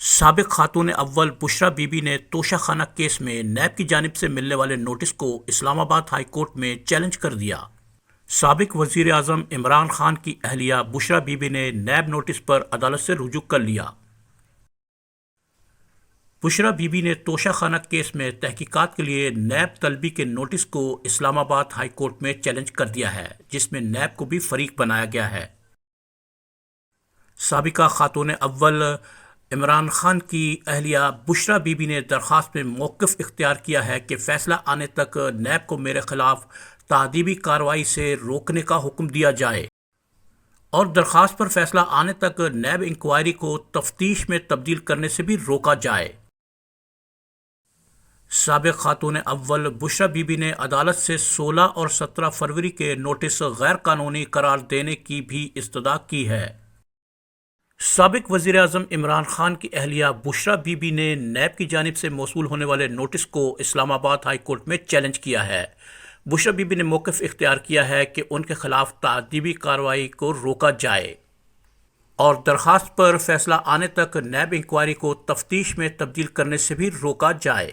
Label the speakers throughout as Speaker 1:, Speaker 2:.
Speaker 1: سابق خاتون اول بشریٰ بی بی نے توشہ خانہ کیس میں نیب کی جانب سے ملنے والے نوٹس کو اسلام آباد ہائی کورٹ میں چیلنج کر دیا۔ سابق وزیر اعظم عمران خان کی اہلیہ بشریٰ بی بی نے نیب نوٹس پر عدالت سے رجوع کر لیا۔ بشریٰ بی بی نے توشہ خانہ کیس میں تحقیقات کے لیے نیب طلبی کے نوٹس کو اسلام آباد ہائی کورٹ میں چیلنج کر دیا ہے، جس میں نیب کو بھی فریق بنایا گیا ہے۔ سابقہ خاتون اول عمران خان کی اہلیہ بشریٰ بی بی نے درخواست میں موقف اختیار کیا ہے کہ فیصلہ آنے تک نیب کو میرے خلاف تعدیبی کارروائی سے روکنے کا حکم دیا جائے اور درخواست پر فیصلہ آنے تک نیب انکوائری کو تفتیش میں تبدیل کرنے سے بھی روکا جائے۔ سابق خاتون اول بشریٰ بی بی نے عدالت سے 16 اور 17 فروری کے نوٹس غیر قانونی قرار دینے کی بھی استدعا کی ہے۔ سابق وزیر اعظم عمران خان کی اہلیہ بشریٰ بی بی نے نیب کی جانب سے موصول ہونے والے نوٹس کو اسلام آباد ہائی کورٹ میں چیلنج کیا ہے۔ بشریٰ بی بی نے موقف اختیار کیا ہے کہ ان کے خلاف تعدیبی کارروائی کو روکا جائے اور درخواست پر فیصلہ آنے تک نیب انکوائری کو تفتیش میں تبدیل کرنے سے بھی روکا جائے۔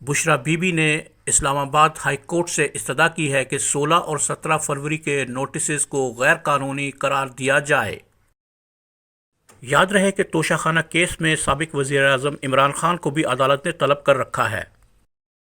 Speaker 1: بشریٰ بی بی نے اسلام آباد ہائی کورٹ سے استدعا کی ہے کہ 16 اور 17 فروری کے نوٹسز کو غیر قانونی قرار دیا جائے۔ یاد رہے کہ توشہ خانہ کیس میں سابق وزیر اعظم عمران خان کو بھی عدالت نے طلب کر رکھا ہے۔